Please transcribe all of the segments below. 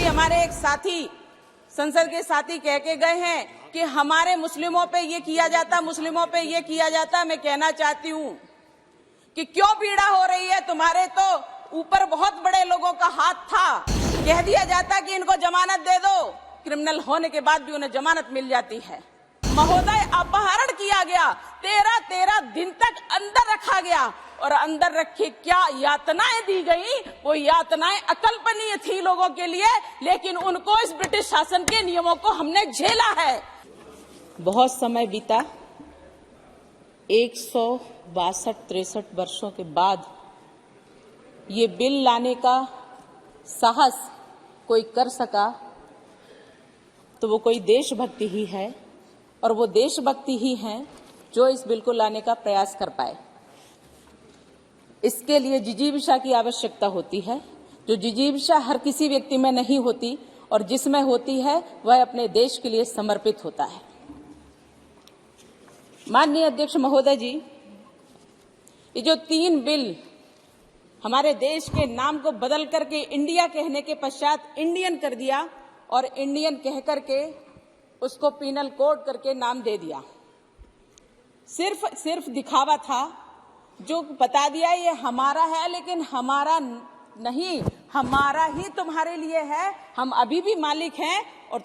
हमारे एक साथी, संसद के साथी कह के गए हैं कि हमारे मुस्लिमों पे ये किया जाता, मुस्लिमों पे ये किया जाता। मैं कहना चाहती हूं कि क्यों पीड़ा हो रही है तुम्हारे, तो ऊपर बहुत बड़े लोगों का हाथ था। कह दिया जाता कि इनको जमानत दे दो, क्रिमिनल होने के बाद भी उन्हें जमानत मिल जाती है। महोदय, अपहरण किया गया, 13 दिन तक अंदर रखा गया और अंदर रखे क्या यातनाएं दी गई, वो यातनाएं अकल्पनीय थी लोगों के लिए, लेकिन उनको इस ब्रिटिश शासन के नियमों को हमने झेला है। बहुत समय बीता, 162-63 वर्षों के बाद ये बिल लाने का साहस कोई कर सका तो वो कोई देशभक्ति ही है, और वो देशभक्ति ही है जो इस बिल को लाने का प्रयास कर पाए। इसके लिए जिजीविषा की आवश्यकता होती है, जो जिजीविषा हर किसी व्यक्ति में नहीं होती, और जिसमें होती है वह अपने देश के लिए समर्पित होता है। माननीय अध्यक्ष महोदय जी, ये जो 3 बिल हमारे देश के नाम को बदल करके इंडिया कहने के पश्चात इंडियन कर दिया और इंडियन कह करके उसको पीनल कोड करके नाम दे दिया, सिर्फ दिखावा था। जो बता दिया ये हमारा है, लेकिन हमारा नहीं, हमारा ही तुम्हारे लिए है। हम अभी भी मालिक हैं और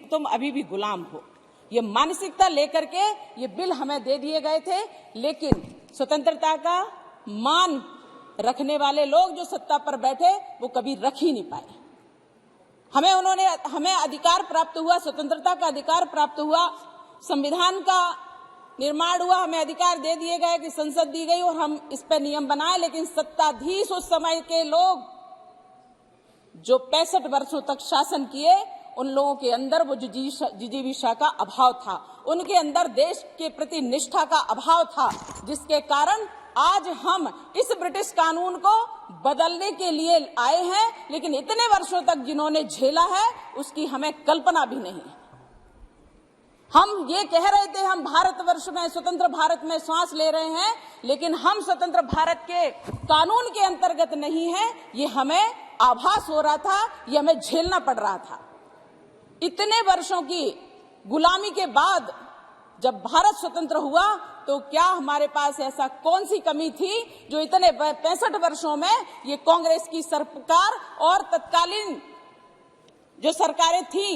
तुम अभी भी गुलाम हो। ये मानसिकता लेकर के ये बिल हमें दे दिए गए थे, लेकिन स्वतंत्रता का मान रखने वाले लोग जो सत्ता पर बैठे वो कभी रख ही नहीं पाए। हमें अधिकार प्राप्त हुआ, स्वतंत्रता का अधिकार प्राप्त हुआ, संविधान का निर्माण हुआ, हमें अधिकार दे दिए गए कि संसद दी गई और हम इस पर नियम बनाए, लेकिन सत्ताधीश उस समय के लोग जो 65 वर्षों तक शासन किए, उन लोगों के अंदर वो जिजीविषा का अभाव था, उनके अंदर देश के प्रति निष्ठा का अभाव था, जिसके कारण आज हम इस ब्रिटिश कानून को बदलने के लिए आए हैं, लेकिन इतने वर्षों तक जिन्होंने झेला है उसकी हमें कल्पना भी नहीं। हम ये कह रहे थे हम भारतवर्ष में, स्वतंत्र भारत में सांस ले रहे हैं, लेकिन हम स्वतंत्र भारत के कानून के अंतर्गत नहीं है, ये हमें आभास हो रहा था, ये हमें झेलना पड़ रहा था। इतने वर्षों की गुलामी के बाद जब भारत स्वतंत्र हुआ तो क्या हमारे पास ऐसा कौन सी कमी थी जो इतने 65 वर्षों में ये कांग्रेस की सरकार और तत्कालीन जो सरकारें थी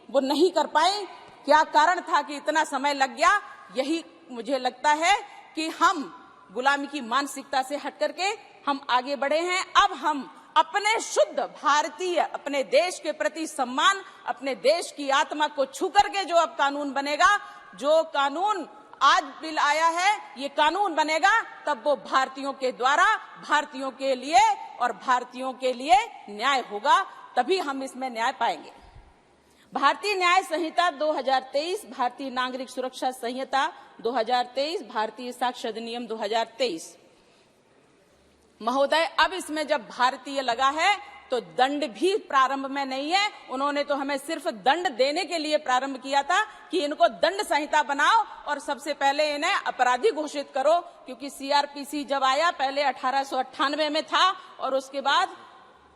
वो नहीं कर पाई? क्या कारण था कि इतना समय लग गया? यही मुझे लगता है कि हम गुलामी की मानसिकता से हट करके हम आगे बढ़े हैं। अब हम अपने शुद्ध भारतीय, अपने देश के प्रति सम्मान, अपने देश की आत्मा को छू करके जो अब कानून बनेगा, जो कानून आज बिल आया है, ये कानून बनेगा, तब वो भारतीयों के द्वारा, भारतीयों के लिए और भारतीयों के लिए न्याय होगा, तभी हम इसमें न्याय पाएंगे। भारतीय न्याय संहिता 2023, भारतीय नागरिक सुरक्षा संहिता 2023, भारतीय साक्ष्य अधिनियम 2023। महोदय, अब इसमें जब भारतीय लगा है तो दंड भी प्रारंभ में नहीं है। उन्होंने तो हमें सिर्फ दंड देने के लिए प्रारंभ किया था कि इनको दंड संहिता बनाओ और सबसे पहले इन्हें अपराधी घोषित करो, क्योंकि सीआरपीसी जब आया पहले 1898 में था और उसके बाद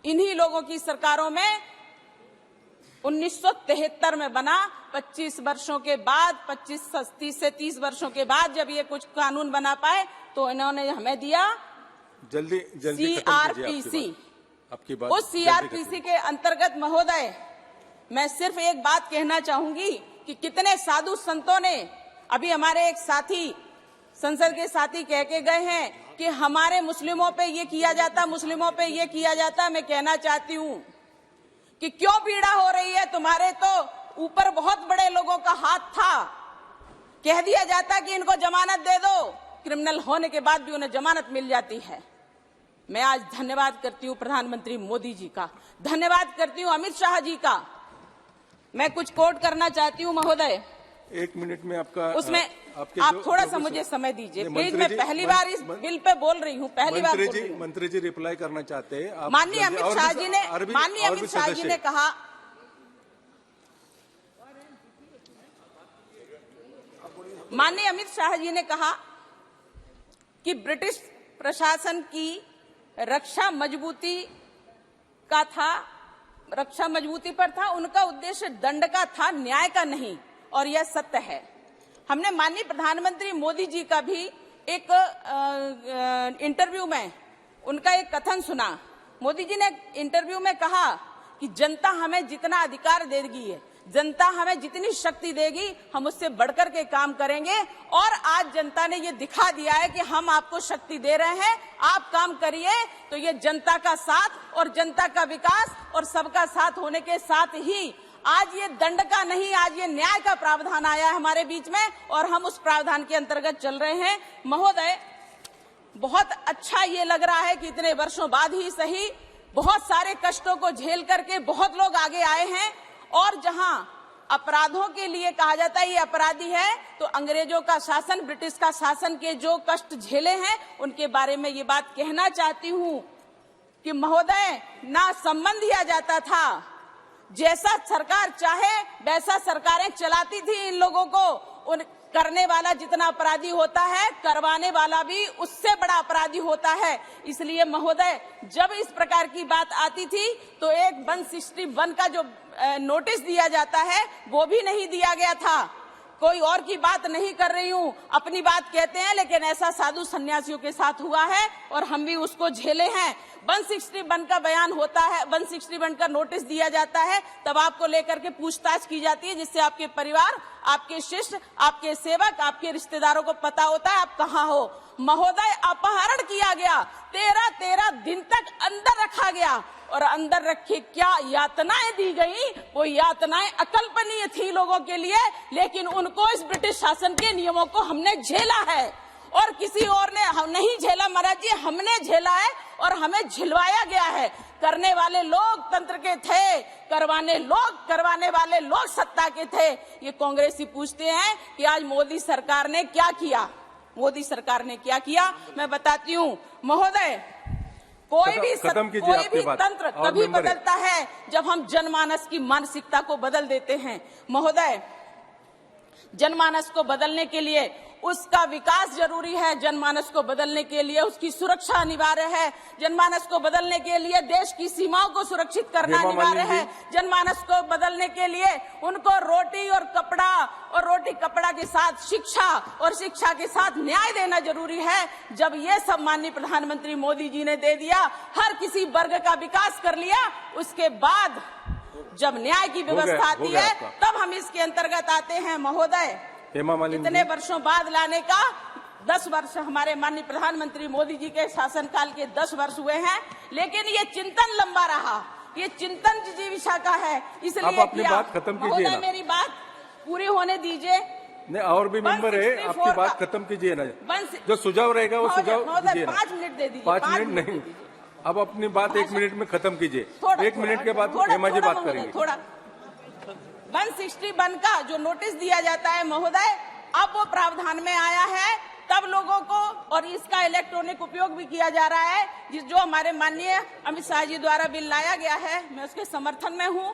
इन्हीं लोगों की सरकारों में 1973 में बना। 25 वर्षों के बाद, 30 से 30 वर्षों के बाद जब ये कुछ कानून बना पाए तो इन्होंने हमें दिया जल्दी सीआरपीसी। आपकी बात उस सीआरपीसी के अंतर्गत महोदय, मैं सिर्फ एक बात कहना चाहूंगी कि कितने साधु संतों ने, अभी हमारे एक साथी, संसद के साथी कह के गए हैं कि हमारे मुस्लिमों पे ये किया जाता, मुस्लिमों पे ये किया जाता। मैं कहना चाहती हूं कि क्यों पीड़ा हो रही है तुम्हारे, तो ऊपर बहुत बड़े लोगों का हाथ था। कह दिया जाता कि इनको जमानत दे दो, क्रिमिनल होने के बाद भी उन्हें जमानत मिल जाती है। मैं आज धन्यवाद करती हूं प्रधानमंत्री मोदी जी का, धन्यवाद करती हूं अमित शाह जी का। मैं कुछ कोट करना चाहती हूं महोदय। 1 मिनट में आपका उसमें आप थोड़ा सा मुझे समय दीजिए प्लीज। मैं पहली बार इस बिल पे बोल रही हूं, पहली बार बोल रही हूं। मंत्री जी रिप्लाई करना चाहते हैं। माननीय अमित शाह जी ने, माननीय अमित शाह जी ने कहा, माननीय अमित शाह जी ने कहा कि ब्रिटिश प्रशासन की रक्षा मजबूती का था, रक्षा मजबूती पर था, उनका उद्देश्य दंड का था, न्याय का नहीं, और यह सत्य है। हमने माननीय प्रधानमंत्री मोदी जी का भी एक इंटरव्यू में उनका एक कथन सुना। मोदी जी ने इंटरव्यू में कहा कि जनता हमें जितना अधिकार देगी है, जनता हमें जितनी शक्ति देगी, हम उससे बढ़कर के काम करेंगे। और आज जनता ने ये दिखा दिया है कि हम आपको शक्ति दे रहे हैं, आप काम करिए। तो ये जनता का साथ और जनता का विकास और सबका साथ होने के साथ ही आज ये दंड का नहीं, आज ये न्याय का प्रावधान आया है हमारे बीच में, और हम उस प्रावधान के अंतर्गत चल रहे हैं। महोदय, बहुत अच्छा ये लग रहा है कि इतने वर्षों बाद ही सही, बहुत सारे कष्टों को झेल करके बहुत लोग आगे आए हैं। और जहां अपराधों के लिए कहा जाता है ये अपराधी है, तो अंग्रेजों का शासन, ब्रिटिश का शासन के जो कष्ट झेले हैं, उनके बारे में ये बात कहना चाहती हूं कि महोदय, ना सम्मान दिया जाता था, जैसा सरकार चाहे वैसा सरकारें चलाती थी इन लोगों को। उन करने वाला जितना अपराधी होता है, करवाने वाला भी उससे बड़ा अपराधी होता है। इसलिए महोदय, जब इस प्रकार की बात आती थी तो एक 161 का जो नोटिस दिया जाता है वो भी नहीं दिया गया था। कोई और की बात नहीं कर रही हूँ, अपनी बात कहते हैं, लेकिन ऐसा साधु सन्यासियों के साथ हुआ है और हम भी उसको झेले हैं। 161 का बयान होता है, 161 का नोटिस दिया जाता है, तब आपको लेकर के पूछताछ की जाती है, जिससे आपके परिवार, आपके शिष्य, आपके सेवक, आपके रिश्तेदारों को पता होता है आप कहाँ हो। महोदय, अपहरण किया गया, 13 दिन तक अंदर रखा गया, और अंदर रखे क्या यातनाएं दी गई, वो यातनाएं अकल्पनीय थी लोगों के लिए, लेकिन उनको इस ब्रिटिश शासन के नियमों को हमने झेला है और किसी और ने हम नहीं झेला। महाराज जी, हमने झेला है और हमें झिलवाया गया है। करने वाले लोग तंत्र के थे, करवाने वाले लोग सत्ता के थे। ये कांग्रेसी पूछते हैं कि आज मोदी सरकार ने क्या किया। मोदी सरकार ने क्या किया मैं बताती हूँ महोदय। कोई भी तंत्र तभी बदलता है जब हम जनमानस की मानसिकता को बदल देते हैं। महोदय, जनमानस को बदलने के लिए उसका विकास जरूरी है, जनमानस को बदलने के लिए उसकी सुरक्षा अनिवार्य है, जनमानस को बदलने के लिए देश की सीमाओं को सुरक्षित करना अनिवार्य है, जनमानस को बदलने के लिए उनको रोटी और कपड़ा, और रोटी कपड़ा के साथ शिक्षा, और शिक्षा के साथ न्याय देना जरूरी है। जब ये सब माननीय प्रधानमंत्री मोदी जी ने दे दिया, हर किसी वर्ग का विकास कर लिया, उसके बाद जब न्याय की व्यवस्था आती है तब हम इसके अंतर्गत आते हैं। महोदय, इतने वर्षों बाद लाने का 10 वर्ष हमारे माननीय प्रधानमंत्री मोदी जी के शासनकाल के 10 वर्ष हुए हैं, लेकिन ये चिंतन लंबा रहा, ये चिंतन जिजीविषा का है। इसलिए आप अपनी बात खत्म कीजिए ना, मेरी बात पूरी होने दीजिए। नहीं, और भी मेंबर है, आपकी बात खत्म कीजिए ना। जो सुझाव रहेगा वो सुझाव दीजिए। 5 मिनट दे दीजिए। 5 मिनट नहीं, अब अपनी बात 1 मिनट में खत्म कीजिए। 1 मिनट के बाद हेमा जी बात करेंगे। 161 का जो नोटिस दिया जाता है महोदय, अब वो प्रावधान में आया है, तब लोगों को, और इसका इलेक्ट्रॉनिक उपयोग भी किया जा रहा है, जो हमारे माननीय अमित शाह जी द्वारा बिल लाया गया है, मैं उसके समर्थन में हूँ।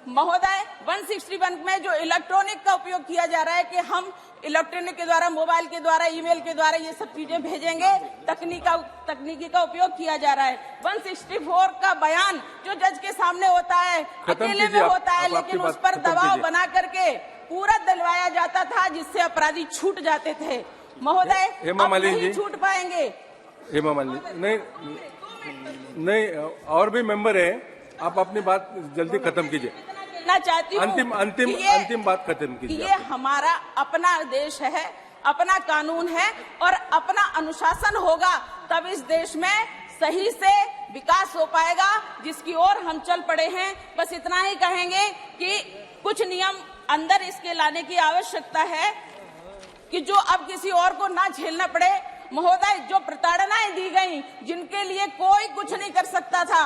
महोदय, 161 में जो इलेक्ट्रॉनिक का उपयोग किया जा रहा है कि हम इलेक्ट्रॉनिक के द्वारा, मोबाइल के द्वारा, ईमेल के द्वारा ये सब चीजें भेजेंगे, तकनीकी का उपयोग किया जा रहा है। 164 का बयान जो जज के सामने होता है, अकेले में होता है, लेकिन उस पर दबाव बना करके पूरा दिलवाया जाता था, जिससे अपराधी छूट जाते थे। महोदय, अब नहीं छूट पाएंगे। हेमा मालिनी, नहीं, और भी मेंबर है, आप अपनी बात जल्दी खत्म कीजिए। ना चाहती हूँ अंतिम बात खत्म कीजिए। ये हमारा अपना देश है, अपना कानून है, और अपना अनुशासन होगा, तब इस देश में सही से विकास हो पाएगा, जिसकी ओर हम चल पड़े हैं। बस इतना ही कहेंगे कि कुछ नियम अंदर इसके लाने की आवश्यकता है कि जो अब किसी और को ना झेलना पड़े। महोदय, जो प्रताड़नाएं दी गई, जिनके लिए कोई कुछ नहीं कर सकता था,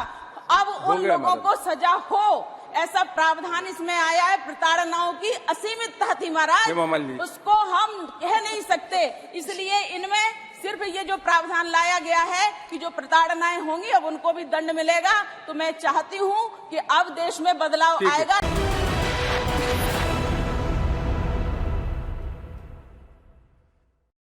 अब उन लोगों को सजा हो, ऐसा प्रावधान इसमें आया है। प्रताड़नाओं की असीमितता थी महाराज, उसको हम कह नहीं सकते। इसलिए इनमें सिर्फ ये जो प्रावधान लाया गया है कि जो प्रताड़नाएं होंगी अब उनको भी दंड मिलेगा। तो मैं चाहती हूँ कि अब देश में बदलाव आएगा।